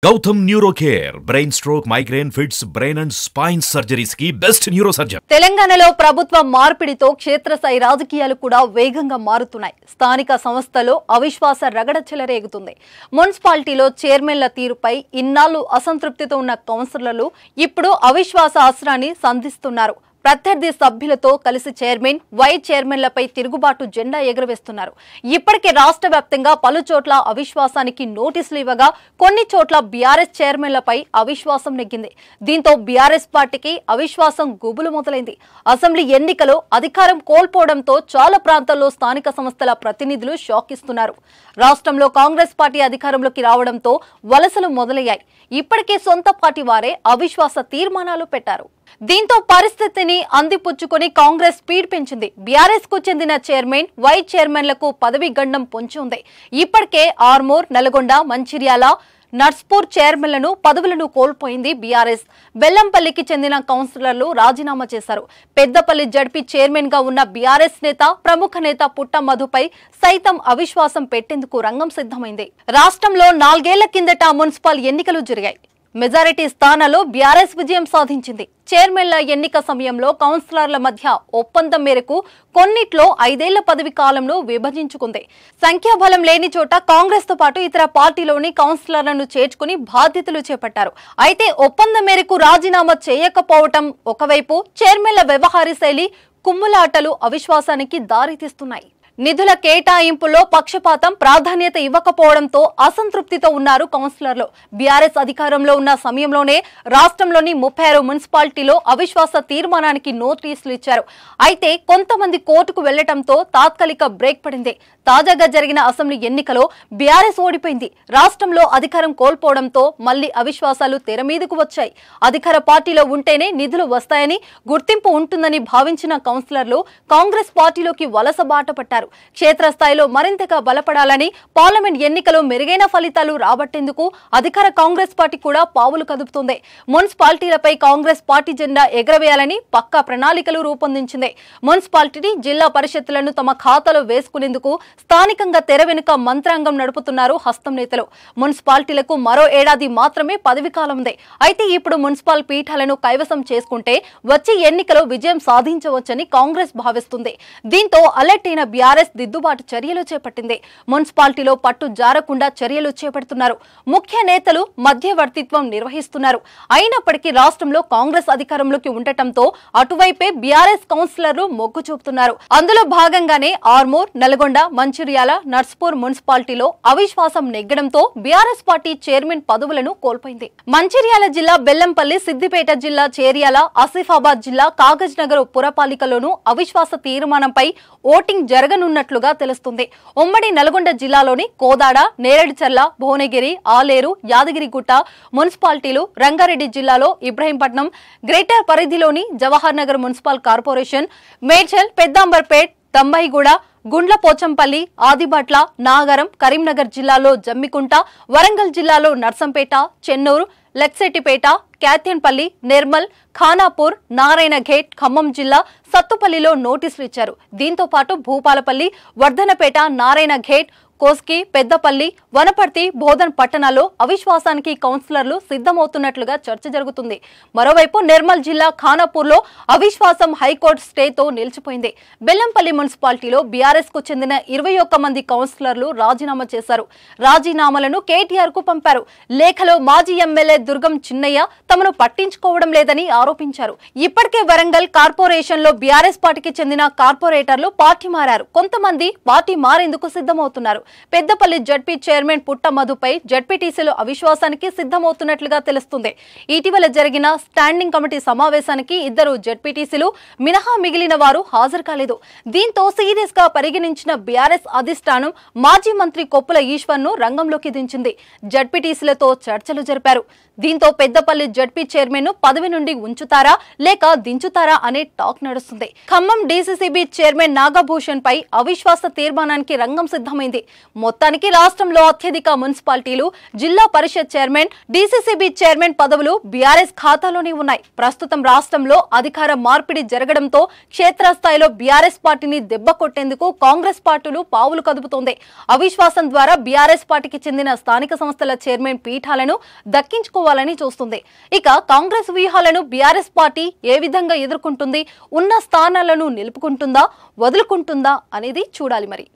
Gautam Neurocare, brain stroke, migraine, fits, brain and spine surgeries की best neurosurgeon. తెలంగాణలో ప్రభుత్వ మార్పిడితో క్షేత్రస్థాయి రాజకీయాలు కూడా వేగంగా మారుతున్నాయి. స్థానిక సంస్థలో అవిశ్వాస రగడ చెలరేగుతుంది. మున్సిపాలిటీలో చైర్మన్ల తీరుపై ఇన్నాళ్లు అసంతృప్తితో ఉన్న కౌన్సిలర్లు ఇప్పుడు అవిశ్వాస అస్త్రాన్ని సంధిస్తున్నారు. ప్రత్యర్థి సభ్యులతో కలిసి చైర్మన్, వైస్ చైర్మన్లపై తిరుగుబాటు జెండా ఎగురవేస్తున్నారు. ఇప్పటికే రాష్ట్ర వ్యాప్తంగా పలు చోట్ల అవిశ్వాసానికి నోటీసులు ఇవ్వగా కొన్ని చోట్ల బీఆర్ఎస్ చైర్మన్లపై అవిశ్వాసం నెగ్గింది. దీంతో బీఆర్ఎస్ పార్టీకి అవిశ్వాసం గుబులు మొదలైంది. అసెంబ్లీ ఎన్నికలో అధికారం కోల్పోవడంతో చాలా ప్రాంతాల్లో స్థానిక సంస్థల ప్రతినిధులు షాక్ ఇస్తున్నారు. రాష్ట్రంలో కాంగ్రెస్ పార్టీ అధికారంలోకి రావడంతో వలసలు మొదలయ్యాయి. ఇప్పటికే సొంత పార్టీ వారే అవిశ్వాస తీర్మానాలు పెట్టారు. దీంతో పరిస్థితిని అందిపుచ్చుకొని కాంగ్రెస్ స్పీడ్ పెంచింది. బీఆర్ఎస్ కు చెందిన చైర్మన్, వైస్ చైర్మన్లకు పదవి గండం పొంచి ఉంది. ఇప్పటికే ఆర్మూర్, నల్గొండ, మంచిర్యాల, నర్స్పూర్ చైర్మన్లను పదవులను కోల్పోయింది బీఆర్ఎస్. బెల్లంపల్లికి చెందిన కౌన్సిలర్లు రాజీనామా చేశారు. పెద్దపల్లి జడ్పీ చైర్మన్ గా ఉన్న బీఆర్ఎస్ నేత, ప్రముఖ నేత పుట్ట మధుపై సైతం అవిశ్వాసం పెట్టేందుకు రంగం సిద్ధమైంది. రాష్ట్రంలో 4 ఏళ్ల కిందట మున్సిపల్ ఎన్నికలు జరిగాయి. మెజారిటీ స్థానాల్లో బీఆర్ఎస్ విజయం సాధించింది. చైర్మన్ల ఎన్నిక సమయంలో కౌన్సిలర్ల మధ్య ఒప్పందం మేరకు కొన్నిట్లో 5 ఏళ్ల పదవి కాలంలో విభజించుకుంది. సంఖ్యాబలం లేని చోట కాంగ్రెస్ తో పాటు ఇతర పార్టీలోని కౌన్సిలర్లను చేర్చుకుని బాధ్యతలు చేపట్టారు. అయితే ఒప్పందం మేరకు రాజీనామా చేయకపోవటం ఒకవైపు, చైర్మన్ల వ్యవహార శైలి కుమ్ములాటలు అవిశ్వాసానికి దారితీస్తున్నాయి. నిధుల కేటాయింపులో పక్షపాతం, ప్రాధాన్యత ఇవ్వకపోవడంతో అసంతృప్తితో ఉన్నారు కౌన్సిలర్లు. బీఆర్ఎస్ అధికారంలో ఉన్న సమయంలోనే రాష్ట్రంలోని 36 మున్సిపాలిటీలో అవిశ్వాస తీర్మానానికి నోటీసులు ఇచ్చారు. అయితే కొంతమంది కోర్టుకు వెళ్లడంతో తాత్కాలిక బ్రేక్ పడింది. తాజాగా జరిగిన అసెంబ్లీ ఎన్నికలో బీఆర్ఎస్ ఓడిపోయింది. రాష్ట్రంలో అధికారం కోల్పోవడంతో మళ్లీ అవిశ్వాసాలు తెర మీదకు వచ్చాయి. అధికార పార్టీలో ఉంటేనే నిధులు వస్తాయని, గుర్తింపు ఉంటుందని భావించిన కౌన్సిలర్లు కాంగ్రెస్ పార్టీలోకి వలస బాట పట్టారు. క్షేత్రస్థాయిలో మరింతగా బలపడాలని, పార్లమెంట్ ఎన్నికలో మెరుగైన ఫలితాలు రాబట్టేందుకు అధికార కాంగ్రెస్ పార్టీ కూడా పావులు కదుపుతోంది. మున్సిపాలిటీలపై కాంగ్రెస్ పార్టీ జెండా ఎగరవేయాలని పక్కా ప్రణాళికలు రూపొందించింది. మున్సిపాలిటీ, జిల్లా పరిషత్తులను తమ ఖాతాలో వేసుకునేందుకు స్థానికంగా తెర వెనుక మంత్రాంగం నడుపుతున్నారు హస్తం నేతలు. మున్సిపాలిటీలకు మరో ఏడాది మాత్రమే పదవి కాలం ఉంది. అయితే ఇప్పుడు మున్సిపల్ పీఠాలను కైవసం చేసుకుంటే వచ్చే ఎన్నికలో విజయం సాధించవచ్చని కాంగ్రెస్ భావిస్తుంది. దీంతో అలర్ట్ అయిన బీఆర్ఎస్ దిద్దుబాటు చర్యలు చేపట్టింది. మున్సిపాలిటీలో పట్టు జారకుండా చర్యలు చేపడుతున్నారు. ముఖ్య నేతలు మధ్యవర్తిత్వం నిర్వహిస్తున్నారు. అయినప్పటికీ రాష్ట్రంలో కాంగ్రెస్ అధికారంలోకి ఉండటంతో అటువైపే బీఆర్ఎస్ కౌన్సిలర్లు మొగ్గు చూపుతున్నారు. అందులో భాగంగానే ఆర్మూర్, నల్గొండ, మంచిర్యాల, నర్స్పూర్ మున్సిపాలిటీలో అవిశ్వాసం నెగ్గడంతో బీఆర్ఎస్ పార్టీ చైర్మన్ పదవులను కోల్పోయింది. మంచిర్యాల జిల్లా బెల్లంపల్లి, సిద్దిపేట జిల్లా చేర్యాల, ఆసిఫాబాద్ జిల్లా కాగజ్ నగర్ పురపాలికలోనూ అవిశ్వాస తీర్మానంపై ఓటింగ్ జరగనున్నట్లుగా తెలుస్తుంది. ఉమ్మడి నల్గొండ జిల్లాలోని కోదాడ, నేరేడుచర్ల, భువనగిరి, ఆలేరు, యాదగిరిగుట్ట మున్సిపాలిటీలు, రంగారెడ్డి జిల్లాలో ఇబ్రహీంపట్నం, గ్రేటర్ పరిధిలోని జవహర్ నగర్ మున్సిపల్ కార్పొరేషన్, మేడ్చల్, పెద్దాంబర్పేట్, తంబాయిగూడ, గుండ్ల పోచంపల్లి, ఆదిబట్ల, నాగరం, కరీంనగర్ జిల్లాలో జమ్మికుంట, వరంగల్ జిల్లాలో నర్సంపేట, చెన్నూరు, లెక్సెట్టిపేట, క్యాథ్యన్పల్లి, నిర్మల్, ఖానాపూర్, నారాయణఘేట్, ఖమ్మం జిల్లా సత్తుపల్లిలో నోటీసులు ఇచ్చారు. దీంతో పాటు భూపాలపల్లి, వర్ధనపేట, నారాయణఘేట్, కోస్కి, పెద్దపల్లి, వనపర్తి, బోధన్ పట్టణాల్లో అవిశ్వాసానికి కౌన్సిలర్లు సిద్ధమవుతున్నట్లుగా చర్చ జరుగుతుంది. మరోవైపు నిర్మల్ జిల్లా ఖానాపూర్లో అవిశ్వాసం హైకోర్టు స్టేతో నిలిచిపోయింది. బెల్లంపల్లి మున్సిపాలిటీలో బీఆర్ఎస్ కు చెందిన 21 మంది కౌన్సిలర్లు రాజీనామా చేశారు. రాజీనామాలను కేటీఆర్ కు పంపారు. లేఖలో మాజీ ఎమ్మెల్యే దుర్గం చిన్నయ్య తమను పట్టించుకోవడం లేదని ఆరోపించారు. ఇప్పటికే వరంగల్ కార్పొరేషన్ లో బీఆర్ఎస్ పార్టీకి చెందిన కార్పొరేటర్లు పార్టీ మారారు. కొంతమంది పార్టీ మారేందుకు సిద్ధమవుతున్నారు. పెద్దపల్లి జడ్పీ చైర్మన్ పుట్ట మధుపై జడ్పీటీసీలు అవిశ్వాసానికి సిద్ధమవుతున్నట్లుగా తెలుస్తుంది. ఇటీవల జరిగిన స్టాండింగ్ కమిటీ సమావేశానికి 2 జడ్పీటీసీలు మినహా మిగిలిన వారు హాజరు కాలేదు. దీంతో సీరియస్ గా పరిగణించిన బీఆర్ఎస్ అధిష్టానం మాజీ మంత్రి కొప్పుల ఈశ్వర్ ను రంగంలోకి దించింది. జడ్పీటీసీలతో చర్చలు జరిపారు. దీంతో పెద్దపల్లి జడ్పీ చైర్మన్ ను పదవి నుండి ఉంచుతారా లేక దించుతారా అనే టాక్ నడుస్తుంది. ఖమ్మం డీసీసీబీ చైర్మన్ నాగభూషణ్ పై అవిశ్వాస తీర్మానానికి రంగం సిద్ధమైంది. మొత్తానికి రాష్ట్రంలో అత్యధిక మున్సిపాలిటీలు, జిల్లా పరిషత్ చైర్మన్, డీసీసీబీ చైర్మన్ పదవులు బీఆర్ఎస్ ఖాతాలోనే ఉన్నాయి. ప్రస్తుతం రాష్ట్రంలో అధికార మార్పిడి జరగడంతో క్షేత్రస్థాయిలో బీఆర్ఎస్ పార్టీని దెబ్బ కొట్టేందుకు కాంగ్రెస్ పార్టీలు పావులు కదుపుతోంది. అవిశ్వాసం ద్వారా బీఆర్ఎస్ పార్టీకి చెందిన స్థానిక సంస్థల చైర్మన్ పీఠాలను దక్కించుకోవాలని చూస్తుంది. ఇక కాంగ్రెస్ వ్యూహాలను బీఆర్ఎస్ పార్టీ ఏ విధంగా ఎదుర్కొంటుంది, ఉన్న స్థానాలను నిలుపుకుంటుందా, వదులుకుంటుందా అనేది చూడాలి మరి.